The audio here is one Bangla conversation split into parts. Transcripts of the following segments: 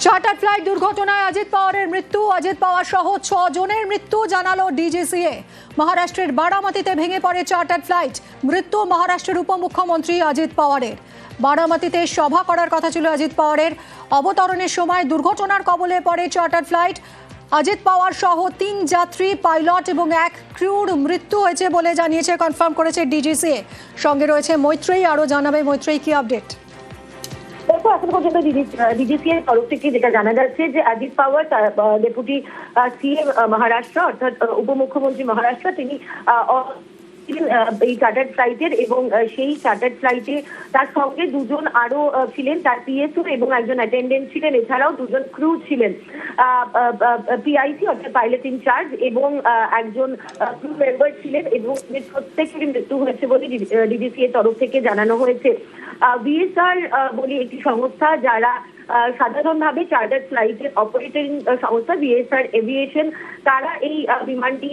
চার্টার ফ্লাইট দুর্ঘটনায় অজিত পাওয়ারের মৃত্যু। অজিত পাওয়ার সহ 6 জনের মৃত্যু জানালো ডিজিসিএ। মহারাষ্ট্রের বারামতিতে ভেঙে পড়ে চার্টার ফ্লাইট। মৃত্যু মহারাষ্ট্রের উপমুখ্যমন্ত্রী অজিত পাওয়ারের। বারামতিতে সভা করার কথা ছিল অজিত পাওয়ারের। অবতরণের সময় দুর্ঘটনার কবলে পড়ে চার্টার ফ্লাইট। অজিত পাওয়ার সহ 3 যাত্রী, পাইলট এবং 1 ক্রুর মৃত্যু হয়েছে বলে জানিয়েছে, কনফার্ম করেছে ডিজিসিএ। সঙ্গে রয়েছে মৈত্রেয়ী, আরও জানাবে মৈত্রেয়ী কি আপডেট। দেখো, এখন পর্যন্ত ডিজিসিএর তরফ থেকে যেটা জানা যাচ্ছে যে অজিত পাওয়ার ডেপুটি সিএম মহারাষ্ট্র অর্থাৎ উপমুখ্যমন্ত্রী মহারাষ্ট্র, তিনি এই চার্টার্ড ফ্লাইটের এবং সেই চার্টার্ড ফ্লাইটে তার সঙ্গে দুজন আরো ছিলেন, তার পিএসও এবং একজন অ্যাটেন্ডেন্ট ছিলেন, এছাড়াও দুজন ক্রু ছিলেন, পিআইসি অর্থাৎ পাইলট ইনচার্জ এবং একজন ক্রু মেম্বার ছিলেন, এবং প্রত্যেকেরই মৃত্যু হয়েছে বলে ডিজিসিএর তরফ থেকে জানানো হয়েছে। বিএসআর বলে একটি সংস্থা, যারা সাধারণভাবে চার্টার ফ্লাইটের অপারেটিং সংস্থা, বিএসআর এভিয়েশন, তারা এই বিমানটি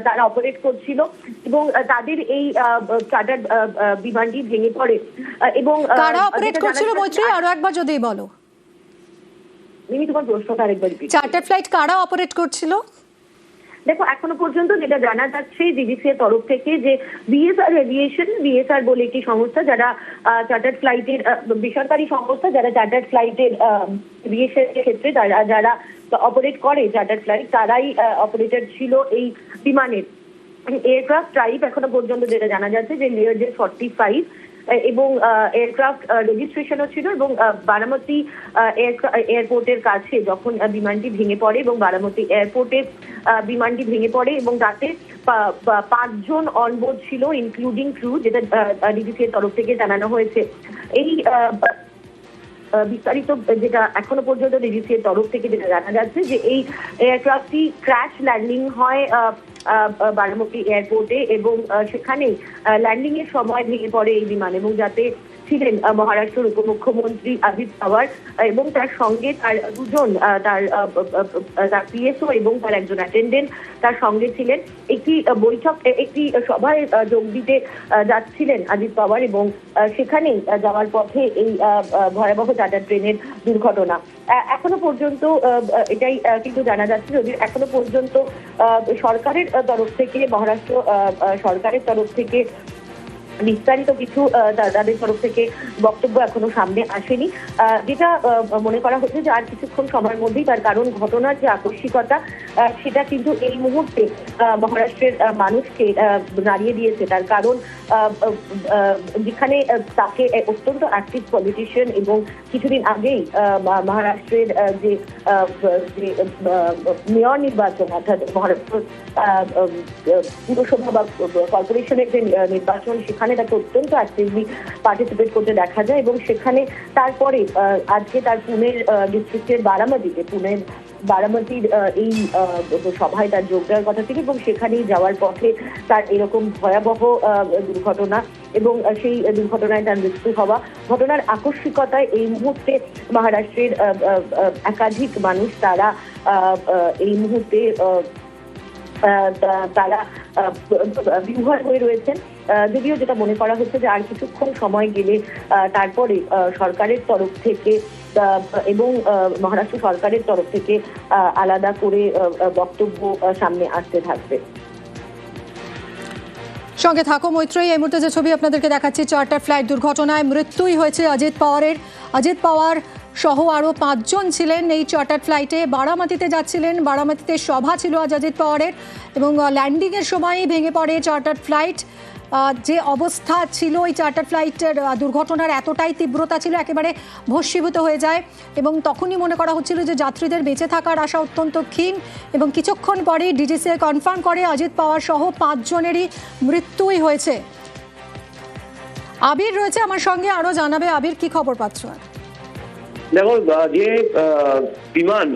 তারা অপারেট করছিল এবং তাদের এই চার্টার বিমানটি ভেঙে পড়ে। এবং কারা অপারেট করছিল মৈত্রেয়ী, আরো একবার যদি বলো। মিমি, তোমার প্রশ্নটা আরেকবার রিপিট। চার্টার ফ্লাইট কারা অপারেট করছিল? দেখো, এখনো পর্যন্ত যেটা জানা যাচ্ছে ডিজিসিএর তরফ থেকে যে বিএসআর এভিয়েশন, বিএসআর বলে একটি সংস্থা, যারা চার্টার্ড ফ্লাইটের বেসরকারি সংস্থা, যারা চার্টার্ড ফ্লাইটের এভিয়েশনের ক্ষেত্রে যারা অপারেট করে চার্টার্ড ফ্লাইট, তারাই অপারেটর ছিল এই বিমানের। এয়ারক্রাফট টাইপ এখনো পর্যন্ত যেটা জানা যাচ্ছে যে লিয়ারজেট 45 এবং এয়ারক্রাফট রেজিস্ট্রেশনও ছিল। এবং বারামতি এয়ারপোর্টের কাছে যখন বিমানটি ভেঙে পড়ে এবং বারামতি এয়ারপোর্টে বিমানটি ভেঙে পড়ে এবং তাতে 5 জন অনবোর্ড ছিল, ইনক্লুডিং ক্রু, যেটা ডিজিসিএর তরফ থেকে জানানো হয়েছে। এই বিস্তারিত যেটা এখনো পর্যন্ত ডিজিসিএর তরফ থেকে যেটা জানা যাচ্ছে যে এই এয়ারক্রাফটটি ক্র্যাশ ল্যান্ডিং হয় বারামতি এয়ারপোর্টে এবং সেখানে ল্যান্ডিং এর সময় ভেঙে পড়ে এই বিমান, এবং যাতে ছিলেন মহারাষ্ট্রের উপমুখ্যমন্ত্রী অজিত পাওয়ার এবং তার সঙ্গে তার দুজন, তার পিএসও এবং তার একজন অ্যাটেন্ডেন্ট তার সঙ্গে ছিলেন। একটি সভায় যোগ দিতে যাচ্ছিলেন অজিত পাওয়ার এবং সেখানেই যাওয়ার পথে এই ভয়াবহ চার্টার ট্রেনের দুর্ঘটনা। এখনো পর্যন্ত এটাই কিন্তু জানা যাচ্ছে, যদি এখনো পর্যন্ত সরকারের তরফ থেকে, মহারাষ্ট্র সরকারের তরফ থেকে বিস্তারিত কিছু তাদের তরফ থেকে বক্তব্য এখনো সামনে আসেনি। যেটা মনে করা হচ্ছে যে আর কিছুক্ষণ সময়ের মধ্যেই, তার কারণ ঘটনার যে আকস্মিকতা সেটা কিন্তু এই মুহূর্তে মহারাষ্ট্রের মানুষকে নাড়িয়ে দিয়েছে। তার কারণ যেখানে তাকে অত্যন্ত অ্যাক্টিভ পলিটিশিয়ান এবং কিছুদিন আগেই মহারাষ্ট্রের যে মেয়র নির্বাচন, অর্থাৎ মহারাষ্ট্র পুরসভা বা কর্পোরেশনের যে নির্বাচন, সেখানে তাকে অত্যন্ত অ্যাক্টিভলি পার্টিসিপেট করতে দেখা যায়। এবং সেখানে তারপরে আজকে তার পুনের ডিস্ট্রিক্টের বারামতির এই সভায় তার যোগ দেওয়ার কথা ছিল এবং সেখানেই যাওয়ার পথে তার এরকম ভয়াবহ দুর্ঘটনা এবং সেই দুর্ঘটনায় তার মৃত্যু হওয়া। ঘটনার আকস্মিকতায় এই মুহূর্তে মহারাষ্ট্রের একাধিক মানুষ তারা এই মুহূর্তে তারা বিহ্বল হয়ে রয়েছেন। যদিও যেটা মনে করা হচ্ছে যে আর কিছুক্ষণ সময় গেলে তারপরে সরকারের তরফ থেকে এবং মহারাষ্ট্র সরকারের তরফ থেকে আলাদা করে বক্তব্য সামনে আসতে থাকবে। সঙ্গে থাকো মৈত্রেয়ী। এই মুহূর্তে যে ছবি আপনাদেরকে দেখাচ্ছি, চার্টার ফ্লাইট দুর্ঘটনায় মৃত্যুই হয়েছে অজিত পাওয়ারের। অজিত পাওয়ার সহ আরও 5 জন ছিলেন এই চার্টার ফ্লাইটে, বারামতিতে যাচ্ছিলেন। বারামতিতে সভা ছিল আজ অজিত পাওয়ারের এবং ল্যান্ডিংয়ের সময়ই ভেঙে পড়ে চার্টার ফ্লাইট। যে অবস্থা ছিল এই চার্টার ফ্লাইটের, দুর্ঘটনার এতটাই তীব্রতা ছিল, একেবারে ভস্মীভূত হয়ে যায় এবং তখনই মনে করা হচ্ছিল যে যাত্রীদের বেঁচে থাকার আশা অত্যন্ত ক্ষীণ। এবং কিছুক্ষণ পরেই ডিজিসিএ কনফার্ম করে অজিত পাওয়ার সহ 5 জনেরই মৃত্যুই হয়েছে। আবির রয়েছে আমার সঙ্গে, আরও জানাবে। আবির, কি খবর পাচ্ছ? দেখো, যে বিমান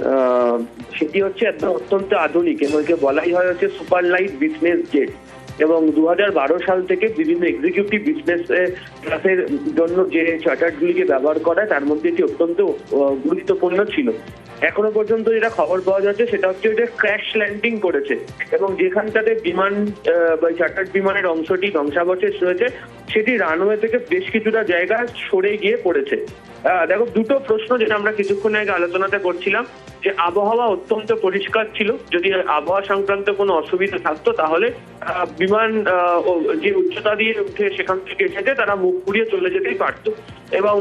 সেটি হচ্ছে একদম অত্যন্ত আধুনিক এবং একে বলাই হয় হচ্ছে সুপার লাইট বিজনেস জেট, এবং 2012 সাল থেকে বিভিন্ন এক্সিকিউটিভ বিজনেস ক্লাসের জন্য যে চার্টারগুলিকে ব্যবহার করা তার মধ্যে এটি অত্যন্ত গুরুত্বপূর্ণ ছিল। এখনো পর্যন্ত যেটা খবর পাওয়া যাচ্ছে সেটা হচ্ছে যে ক্র্যাশ ল্যান্ডিং করেছে এবং যেখানটাতে বিমান বা চার্টার বিমানের অংশটি ধ্বংসাবশেষ রয়েছে সেটি রানওয়ে থেকে বেশ কিছুটা জায়গা সরে গিয়ে পড়েছে। দেখো, দুটো প্রশ্ন যেটা আমরা কিছুক্ষণ আগে আলোচনাতে করছিলাম, যে আবহাওয়া অত্যন্ত পরিষ্কার ছিল, যদি আবহাওয়া সংক্রান্ত কোনো অসুবিধা থাকতো তাহলে বিমান যে উচ্চতা দিয়ে উঠে সেখান থেকে এসেছে তারা মুখ ঘুরিয়ে চলে যেতেই পারতো এবং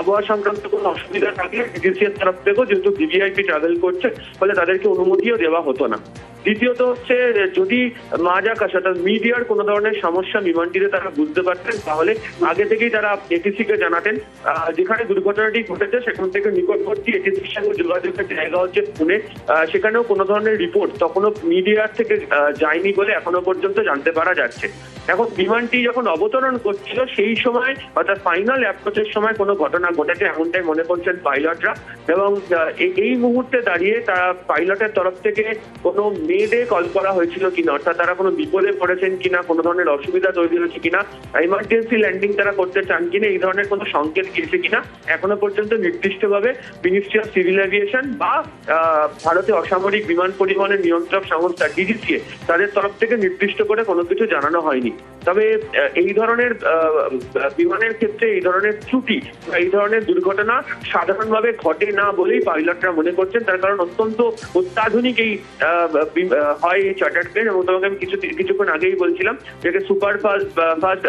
আবহাওয়া সংক্রান্ত কোনো অসুবিধা থাকলে ডিজিসিএর তরফ থেকেও যেহেতু ভিভিআইপি ট্রাভেল করছে ফলে তাদেরকে অনুমতিও দেওয়া হতো না। দ্বিতীয়ত হচ্ছে, যদি মাঝ আকাশ অর্থাৎ মিডিয়ার কোনো ধরনের সমস্যা বিমানটিতে তারা বুঝতে পারতেন তাহলে আগে থেকেই তারা এটিসি কে জানাতেন। যেখানে দুর্ঘটনাটি ঘটেছে সেখান থেকে নিকটবর্তী এটিসির সঙ্গে যোগাযোগের জায়গা হচ্ছে পুনে, সেখানেও কোনো ধরনের রিপোর্ট তখনও মিডিয়ার থেকে যায়নি বলে এখনো পর্যন্ত জানতে পারা যাচ্ছে। এখন বিমানটি যখন অবতরণ করছিল সেই সময় অর্থাৎ ফাইনাল অ্যাপ্রোচের সময় কোনো ঘটনা ঘটেছে এমনটাই মনে করছেন পাইলটরা এবং এই মুহূর্তে দাঁড়িয়ে তারা পাইলটের তরফ থেকে কোনো মেয়েদের কল করা হয়েছিল কিনা, অর্থাৎ তারা কোনো বিপদে পড়েছেন কিনা, কোনো ধরনের অসুবিধা তৈরি হয়েছে কিনা, ইমার্জেন্সি ল্যান্ডিং তারা করতে চান কিনা, এই ধরনের কোনো সংকেত গিয়েছে কিনা এখনো পর্যন্ত নির্দিষ্টভাবে মিনিস্ট্রি অফ সিভিল এভিয়েশন বা ভারতীয় অসামরিক বিমান পরিবহনের নিয়ন্ত্রক সংস্থা ডিজিসিএ তাদের তরফ থেকে নির্দিষ্ট করে কোনো কিছু জানানো হয়নি। তবে এই ধরনের বিমানের ক্ষেত্রে এই ধরনের ত্রুটি বা এই ধরনের দুর্ঘটনা সাধারণভাবে ঘটে না বলেই পাইলটরা মনে করছেন, তার কারণ অত্যন্ত অত্যাধুনিক এই হয় এই চার্টার্ড প্লেন এবং তোমাকে আমি কিছুক্ষণ আগেই বলছিলাম যেটা সুপার ফাস্ট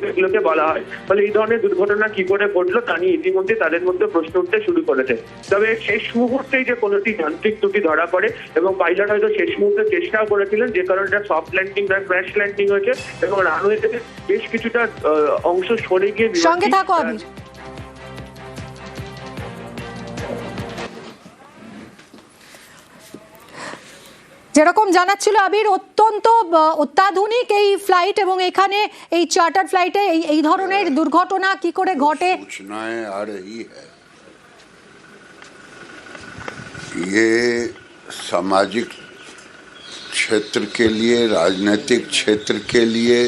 এগুলোকে বলা হয়। ফলে এই ধরনের দুর্ঘটনা কি করে ঘটলো তা নিয়ে ইতিমধ্যে তাদের মধ্যে প্রশ্ন উঠতে শুরু করেছে। তবে শেষ মুহূর্তেই যে কোনোটি যান্ত্রিক ত্রুটি ধরা পড়ে এবং পাইলট হয়তো শেষ মুহূর্তে চেষ্টাও করেছিলেন, যে কারণে এটা সফট ল্যান্ডিং বা ক্র্যাশ ল্যান্ডিং হয়েছে এবং রানওয়ে থেকে বেশ কিছুটা অংশ সরে গিয়ে সঙ্গে থাকো আবির। যেরকম জানাচ্ছিল আবির, অত্যন্ত অত্যাধুনিক এই ফ্লাইট এবং এখানে এই চার্টার ফ্লাইটে এই ধরনের দুর্ঘটনা কি করে ঘটে सूचनाएं आ रही है। ये सामाजिक क्षेत्र के लिए, राजनीतिक क्षेत्र के लिए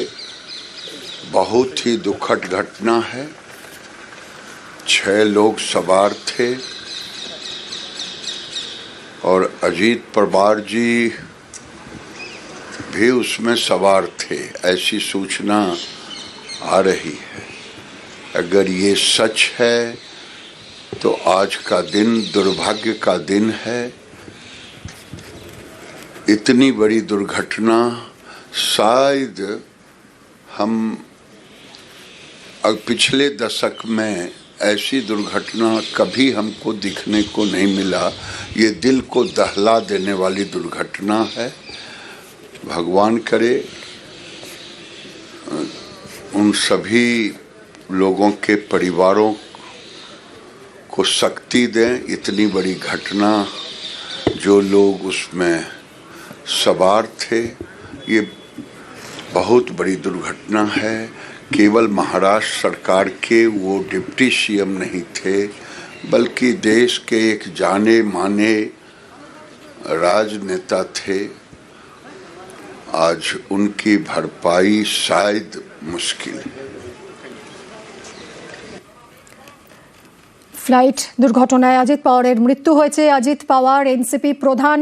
बहुत ही दुखद घटना है। 6 लोग सवार थे और अजीत पवार जी भी उसमें सवार थे, ऐसी सूचना आ रही है। अगर ये सच है तो आज का दिन दुर्भाग्य का दिन है। इतनी बड़ी दुर्घटना शायद हम पिछले दशक में ऐसी दुर्घटना कभी हमको दिखने को नहीं मिला। ये दिल को दहला देने वाली दुर्घटना है। भगवान करे उन सभी लोगों के परिवारों को शक्ति दें। इतनी बड़ी घटना, जो लोग उसमें सवार थे, ये बहुत बड़ी दुर्घटना है। केवल महाराष्ट्र सरकार के वो डिप्टी सीएम नहीं थे, बल्कि देश के एक जाने माने राजनेता थे। आज उनकी भरपाई शायद मुश्किल है। ফ্লাইট দুর্ঘটনায় অজিত পাওয়ারের মৃত্যু হয়েছে। অজিত পাওয়ার এনসিপি প্রধান,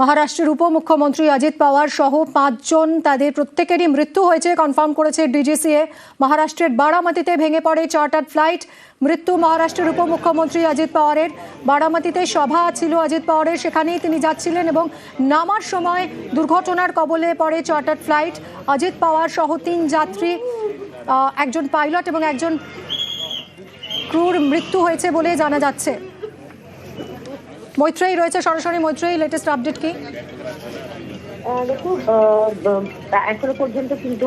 মহারাষ্ট্রের উপমুখ্যমন্ত্রী অজিত পাওয়ার সহ 5 জন, তাদের প্রত্যেকেরই মৃত্যু হয়েছে কনফার্ম করেছে ডিজিসিএ। মহারাষ্ট্রের বারামতিতে ভেঙে পড়ে চার্টার্ড ফ্লাইট। মৃত্যু মহারাষ্ট্রের উপমুখ্যমন্ত্রী অজিত পাওয়ারের। বারামতিতে সভা ছিল অজিত পাওয়ারের, সেখানেই তিনি যাচ্ছিলেন এবং নামার সময় দুর্ঘটনার কবলে পড়ে চার্টার্ড ফ্লাইট। অজিত পাওয়ার সহ 3 যাত্রী, একজন পাইলট এবং একজন ক্রুর মৃত্যু হয়েছে বলে জানা যাচ্ছে। মৈত্রেয়ী রয়েছে সরাসরি। মৈত্রেয়ী, লেটেস্ট আপডেট কি? দেখো, এখনো পর্যন্ত কিন্তু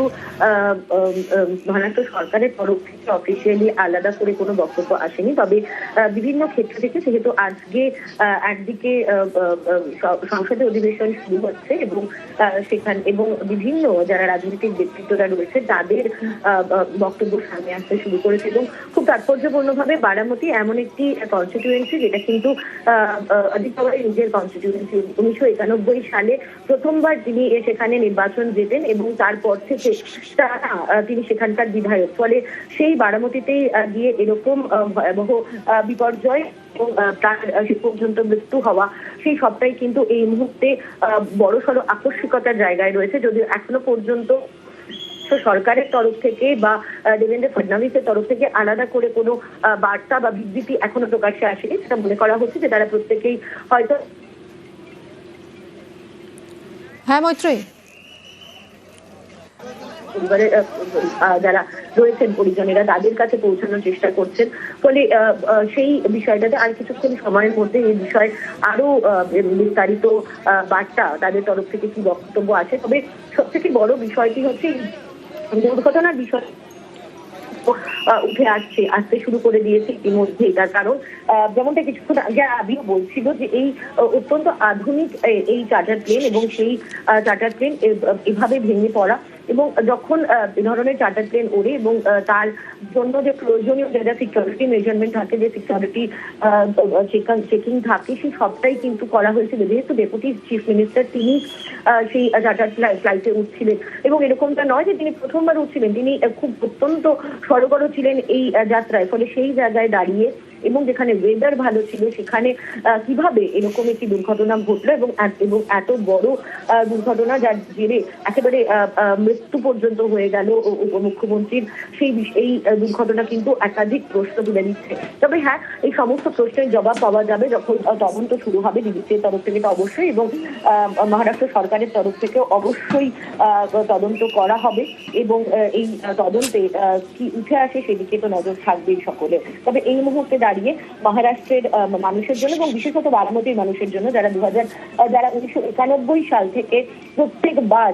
মহারাষ্ট্র সরকারের তরফ থেকে অফিসিয়ালি আলাদা করে কোনো বক্তব্য আসেনি। তবে বিভিন্ন ক্ষেত্র থেকে, যেহেতু আজকে একদিকে সংসদের অধিবেশন শুরু হচ্ছে এবং সেখানে এবং বিভিন্ন যারা রাজনৈতিক ব্যক্তিত্বরা রয়েছে তাদের বক্তব্য সামনে আসতে শুরু করেছে এবং খুব তাৎপর্যপূর্ণভাবে বারামতি এমন একটি কনস্টিটিউয়েন্সি যেটা কিন্তু অজিত পাওয়ারের নিজের কনস্টিটিউয়েন্সি। 1991 সালে প্রথমবার দ্বিতীয়বার তিনি সেখানে নির্বাচন জেতেন এবং তারপর থেকে তিনি সেখানকার বিধায়ক। ফলে সেই বারামতিতে গিয়ে এরকম ভয়াবহ বিপর্যয় এবং তার সে পর্যন্ত মৃত্যু হওয়া, সেই সবটাই কিন্তু এই মুহূর্তে বড়সড় আকস্মিকতার জায়গায় রয়েছে। যদিও এখনো পর্যন্ত সরকারের তরফ থেকে বা দেবেন্দ্র ফডনবিসের তরফ থেকে আলাদা করে কোনো বার্তা বা বিবৃতি এখনো প্রকাশ্যে আসেনি। সেটা মনে করা হচ্ছে যে তারা প্রত্যেকেই হয়তো। হ্যাঁ মৈত্রী, পরিবারের যারা রয়েছেন পরিজনেরা তাদের কাছে পৌঁছানোর চেষ্টা করছেন। ফলে সেই বিষয়টাতে আর কিছুক্ষণ সময়ের মধ্যে এই বিষয়ে আরো বিস্তারিত বার্তা তাদের তরফ থেকে কি বক্তব্য আছে। তবে সব থেকে বড় বিষয়টি হচ্ছে দুর্ঘটনার বিষয় উঠে আসতে শুরু করে দিয়েছে ইতিমধ্যেই। তার কারণ যেমনটা কিছুক্ষণ আগে আবিও বলছিল যে এই অত্যন্ত আধুনিক এই চার্টার প্লেন এবং সেই চার্টার প্লেন এভাবে ভেঙে পড়া, এবং যখন এই ধরনের চার্টার প্লেন ওড়ে এবং তার জন্য যে প্রয়োজনীয় যা সিকিউরিটি মেজারমেন্ট থাকে, যে সিকিউরিটি চেকিং থাকে, সেই সবটাই কিন্তু করা হয়েছিল। যেহেতু ডেপুটি চিফ মিনিস্টার তিনি সেই চার্টার ফ্লাইটে উঠছিলেন এবং এরকমটা নয় যে তিনি প্রথমবার উঠছিলেন, তিনি খুব অত্যন্ত সড়গড় ছিলেন এই যাত্রায়। ফলে সেই জায়গায় দাঁড়িয়ে এবং যেখানে ওয়েদার ভালো ছিল সেখানে কিভাবে এরকম একটি দুর্ঘটনা ঘটলো এবং এত বড় দুর্ঘটনা যার জেরে একেবারে মৃত্যু পর্যন্ত হয়ে গেল উপমুখ্যমন্ত্রীর, এই দুর্ঘটনা কিন্তু একাধিক প্রশ্ন তুলে দিচ্ছে। তবে হ্যাঁ, এই সমস্ত প্রশ্নের জবাব পাওয়া যাবে যখন তদন্ত শুরু হবে ডিবিসির তরফ থেকে তো অবশ্যই, এবং মহারাষ্ট্র সরকারের তরফ থেকে অবশ্যই তদন্ত করা হবে এবং এই তদন্তে কি উঠে আসে সেদিকে তো নজর থাকবেই সকলে। তবে এই মুহূর্তে দাঁড়িয়ে মহারাষ্ট্রের মানুষের জন্য এবং বিশেষত বারামতির মানুষের জন্য যারা 1991 সাল থেকে প্রত্যেকবার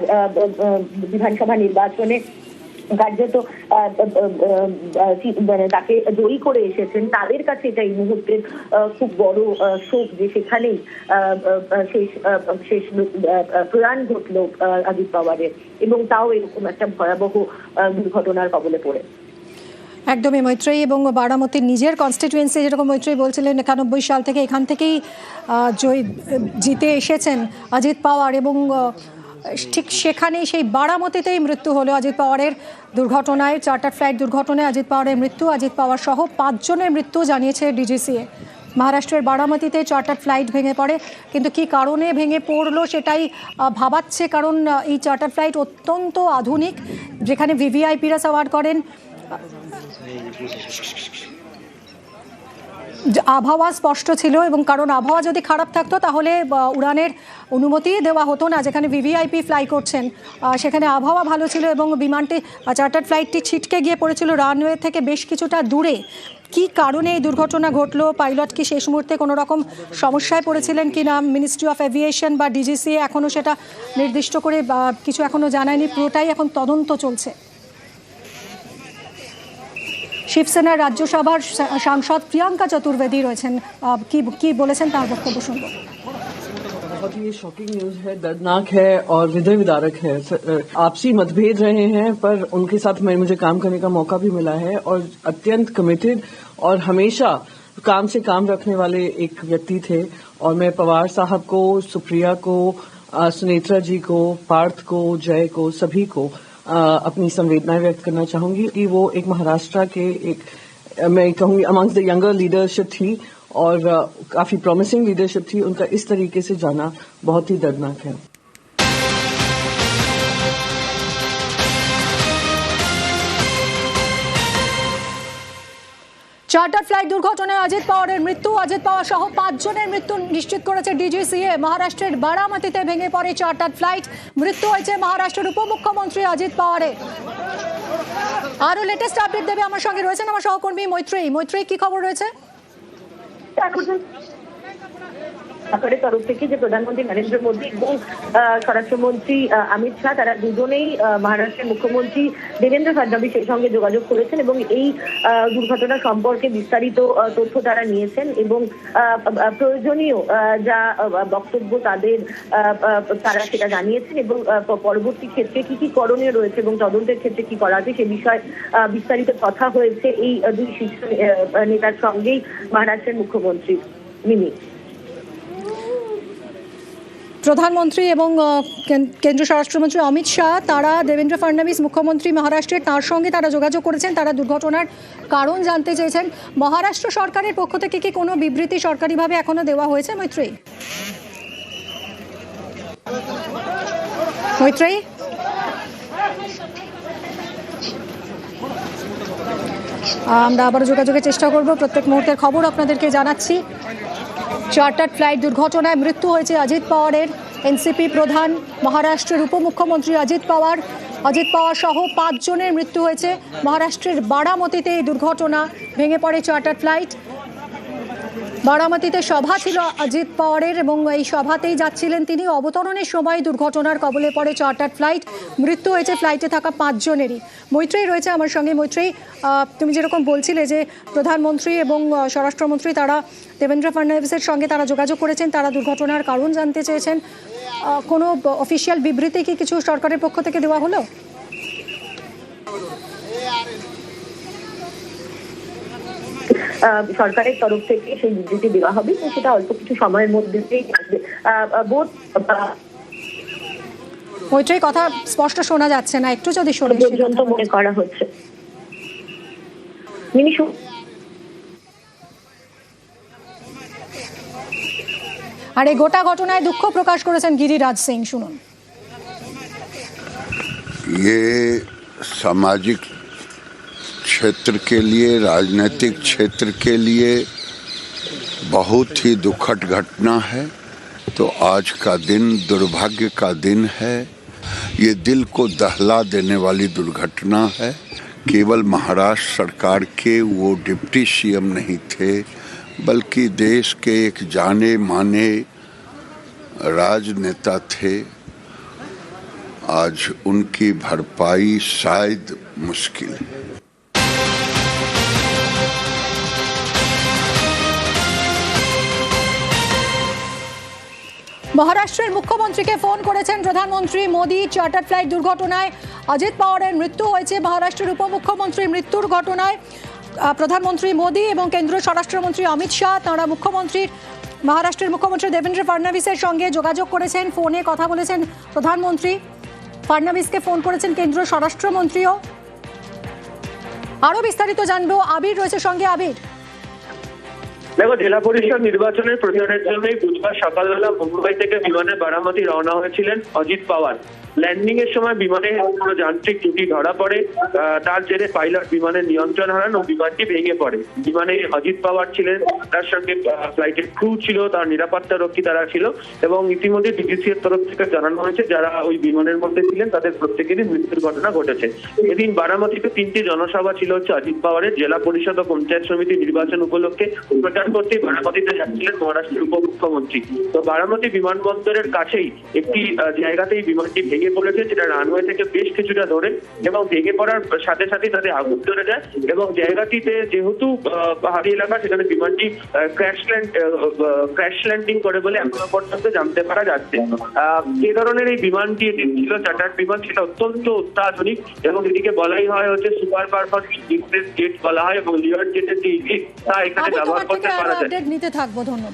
বিধানসভা নির্বাচনে কার্যত তাকে জয়ী করে এসেছেন, তাদের কাছে এটা এই মুহূর্তের খুব বড় শোক যে সেখানেই শেষ প্রয়াণ ঘটল অজিত পাওয়ারের, এবং তাও এরকম একটা ভয়াবহ দুর্ঘটনার কবলে পড়ে। একদমই মৈত্রী, এবং বারামতির নিজের কনস্টিটিউয়েন্সি যেরকম মৈত্রী বলছিলেন 91 সাল থেকে এখান থেকেই জিতে এসেছেন অজিত পাওয়ার, এবং ঠিক সেখানেই সেই বারামতিতেই মৃত্যু হলো অজিত পাওয়ারের দুর্ঘটনায়, চার্টার ফ্লাইট দুর্ঘটনায় অজিত পাওয়ারের মৃত্যু। অজিত পাওয়ার সহ 5 জনের মৃত্যু জানিয়েছে ডিজিসিএ। মহারাষ্ট্রের বারামতিতে চার্টার ফ্লাইট ভেঙে পড়ে, কিন্তু কি কারণে ভেঙে পড়লো সেটাই ভাবাচ্ছে, কারণ এই চার্টার ফ্লাইট অত্যন্ত আধুনিক, যেখানে ভিভিআইপিরা সওয়ার করেন। আবহাওয়া স্পষ্ট ছিল, এবং কারণ আবহাওয়া যদি খারাপ থাকতো তাহলে উড়ানের অনুমতি দেওয়া হতো না। যেখানে ভিভিআইপি ফ্লাই করছেন সেখানে আবহাওয়া ভালো ছিল এবং বিমানটি চার্টার ফ্লাইটটি ছিটকে গিয়ে পড়েছিল রানওয়ে থেকে বেশ কিছুটা দূরে। কি কারণে এই দুর্ঘটনা ঘটলো, পাইলট কি শেষ মুহূর্তে কোনো রকম সমস্যায় পড়েছিলেন কি না, মিনিস্ট্রি অফ এভিয়েশন বা ডিজিসিএ এখনও সেটা নির্দিষ্ট করে কিছু এখনও জানায়নি। পুরোটাই এখন তদন্ত চলছে। শিবসেনার রাজ্যসভার সাংসদ প্রিয়াঙ্কা চতুর্বেদী রয়েছেন, কি বলেছেন তার বক্তব্য শুনব। बहुत ही शॉकिंग न्यूज है, दर्दनाक है और हृदय विदारक है। आपसी मतभेद रहे हैं पर उनके साथ मुझे काम करने का मौका भी मिला है और अत्यंत कमिटेड और हमेशा काम से काम रखने वाले एक व्यक्ति थे। और मैं पवार साहब को, सुप्रिया को, सुनेत्रा जी को, पार्थ को, जय को, सभी को अपनी संवेदनाएं व्यक्त करना चाहूंगी कि वो एक महाराष्ट्र के मैं कहूंगी अमंग्स द यंगर लीडरशिप थी और काफी प्रॉमिसिंग लीडरशिप थी। उनका इस तरीके से जाना बहुत ही दर्दनाक है। চার্টার ফ্লাইট দুর্ঘটনায় অজিত পাওয়ারের মৃত্যু, অজিত পাওয়ার সহ 5 জনের মৃত্যু নিশ্চিত করেছে ডিজিসিএ। মহারাষ্ট্রের বারামতিতে ভেঙে পড়ে চার্টার ফ্লাইট, মৃত্যু হয়েছে মহারাষ্ট্রের উপমুখ্যমন্ত্রী অজিত পাওয়ারের। আরো লেটেস্ট আপডেট দেবে আমার সঙ্গে রয়েছেন আমার সহকর্মী মৈত্রী। মৈত্রী, কি খবর রয়েছে? সরকারের তরফ থেকে যে প্রধানমন্ত্রী নরেন্দ্র মোদী এবং স্বরাষ্ট্রমন্ত্রী অমিত শাহ তারা দুজনেই মহারাষ্ট্রের মুখ্যমন্ত্রী দেবেন্দ্র ফডনবিসের সঙ্গে যোগাযোগ করেছেন এবং এই দুর্ঘটনা সম্পর্কে বিস্তারিত তথ্য তারা নিয়েছেন এবং প্রয়োজনীয় যা বক্তব্য তারা সেটা জানিয়েছেন এবং পরবর্তী ক্ষেত্রে কি কি করণীয় রয়েছে এবং তদন্তের ক্ষেত্রে কি করা আছে সে বিষয়ে বিস্তারিত কথা হয়েছে এই দুই শীর্ষ নেতার সঙ্গেই মহারাষ্ট্রের মুখ্যমন্ত্রী। মিমি। প্রধানমন্ত্রী এবং কেন্দ্রীয় স্বরাষ্ট্রমন্ত্রী অমিত শাহ তারা দেবেন্দ্র ফডনবিস মুখ্যমন্ত্রী মহারাষ্ট্রের তার সঙ্গে তারা যোগাযোগ করেছেন, তারা দুর্ঘটনার কারণ জানতে চেয়েছেন। মহারাষ্ট্র সরকারের পক্ষ থেকে কি কোনো বিবৃতি সরকারিভাবে এখনো দেওয়া হয়েছে মৈত্রেয়ী? মৈত্রেয়ী, আমরা আবার যোগাযোগের চেষ্টা করব, প্রত্যেক মুহূর্তের খবর আপনাদেরকে জানাচ্ছি। চার্টার্ড ফ্লাইট দুর্ঘটনায় মৃত্যু হয়েছে অজিত পাওয়ারের। এনসিপি প্রধান মহারাষ্ট্রের উপমুখ্যমন্ত্রী অজিত পাওয়ার সহ 5 জনের মৃত্যু হয়েছে। মহারাষ্ট্রের বারামতিতে এই দুর্ঘটনা, ভেঙে পড়ে চার্টার্ড ফ্লাইট। বারামতিতে সভা ছিল অজিত পাওয়ারের এবং এই সভাতেই যাচ্ছিলেন তিনি। অবতরণের সময় দুর্ঘটনার কবলে পড়ে চার্টার্ড ফ্লাইট, মৃত্যু হয়েছে ফ্লাইটে থাকা 5 জনেরই। মৈত্রেয়ী রয়েছে আমার সঙ্গে। মৈত্রেয়ী, তুমি যেরকম বলছিলে যে প্রধানমন্ত্রী এবং স্বরাষ্ট্রমন্ত্রী তারা দেবেন্দ্র ফডনবিসের সঙ্গে তারা যোগাযোগ করেছেন, তারা দুর্ঘটনার কারণ জানতে চেয়েছেন, কোনো অফিসিয়াল বিবৃতি কি কিছু সরকারের পক্ষ থেকে দেওয়া হলো? সরকারের তরফ থেকে সেই বিবৃতি দেওয়া হবে, তো সেটা অল্প কিছু সময়ের মধ্যেই আসবে। মৈত্রেয়ী, কথা স্পষ্ট শোনা যাচ্ছে না, একটু যদি শোনে পর্যন্ত মনে করা হচ্ছে। আর এই গোটা ঘটনায় দুঃখ প্রকাশ করেছেন গিরিরাজ সিং, শুনুন। ये सामाजिक क्षेत्र के लिए, राजनीतिक क्षेत्र के लिए बहुत ही दुखद घटना है। तो आज का दिन दुर्भाग्य का दिन है। ये दिल को दहला देने वाली दुर्घटना है। केवल महाराष्ट्र सरकार के वो डिप्टी सीएम नहीं थे, बल्कि देश के एक जाने माने राजनेता थे। आज उनकी भरपाई शायद मुश्किल है। মহারাষ্ট্রের মুখ্যমন্ত্রীকে ফোন করেছেন প্রধানমন্ত্রী মোদী। চার্টার্ড ফ্লাইট দুর্ঘটনায় অজিত পাওয়ারের মৃত্যু হয়েছে। মহারাষ্ট্রের উপমুখ্যমন্ত্রীর মৃত্যুর ঘটনায় প্রধানমন্ত্রী মোদী এবং কেন্দ্রীয় স্বরাষ্ট্রমন্ত্রী অমিত শাহ তাঁরা মহারাষ্ট্রের মুখ্যমন্ত্রী দেবেন্দ্র ফডনবিসের সঙ্গে যোগাযোগ করেছেন, ফোনে কথা বলেছেন প্রধানমন্ত্রী। ফডনবিসকে ফোন করেছেন কেন্দ্রীয় স্বরাষ্ট্রমন্ত্রীও। আরো বিস্তারিত জানবো, আবির রয়েছে সঙ্গে। আবির, দেখো, জেলা পরিষদ নির্বাচনের প্রচারের জন্যই বুধবার সকালবেলা মুম্বাই থেকে বিমানে বারামতি রওনা হয়েছিলেন অজিত পাওয়ার। ল্যান্ডিং এর সময় বিমানে কোনো যান্ত্রিক ত্রুটি ধরা পড়ে, তার জেরে পাইলট বিমানের নিয়ন্ত্রণ হারান ও বিমানটি ভেঙে পড়ে। বিমানে অজিত পাওয়ার ছিলেন, তার সঙ্গে ফ্লাইটের ক্রু ছিল, তার নিরাপত্তা রক্ষী তারা ছিল এবং ইতিমধ্যে ডিজিসি এর তরফ থেকে জানানো হয়েছে যারা ওই বিমানের মধ্যে ছিলেন তাদের প্রত্যেকেরই মৃত্যুর ঘটনা ঘটেছে। এদিন বারামতিতে 3টি জনসভা ছিল হচ্ছে অজিত পাওয়ারের। জেলা পরিষদ ও পঞ্চায়েত সমিতি নির্বাচন উপলক্ষে প্রচার করতে বারামতিতে যাচ্ছিলেন মহারাষ্ট্রের উপমুখ্যমন্ত্রী। তো বারামতি বিমানবন্দরের কাছেই একটি জায়গাতেই বিমানটি ভেঙে পড়েছে, যেটা রানওয়ে থেকে বেশ কিছুটা ধরে, এবং ভেঙে পড়ার সাথে সাথে তাদের আগুন ধরে যায় এবং জায়গাটিতে যেহেতু পাহাড়ি এলাকা, সেখানে বিমানটি ক্র্যাশ ল্যান্ডিং করে বলে এখনো পর্যন্ত জানতে পারা যাচ্ছে। যে ধরনের এই বিমানটি ছিল চার্টার্ড বিমান, সেটা অত্যন্ত অত্যাধুনিক এবং এটিকে বলাই হয় হচ্ছে সুপার পারফরমেন্স বিজনেস জেট বলা হয় এবং লিওর জেটের যে ইঞ্জিন তা এখানে ব্যবহার করতে পারা যায়। নিতে থাকবো, ধন্যবাদ।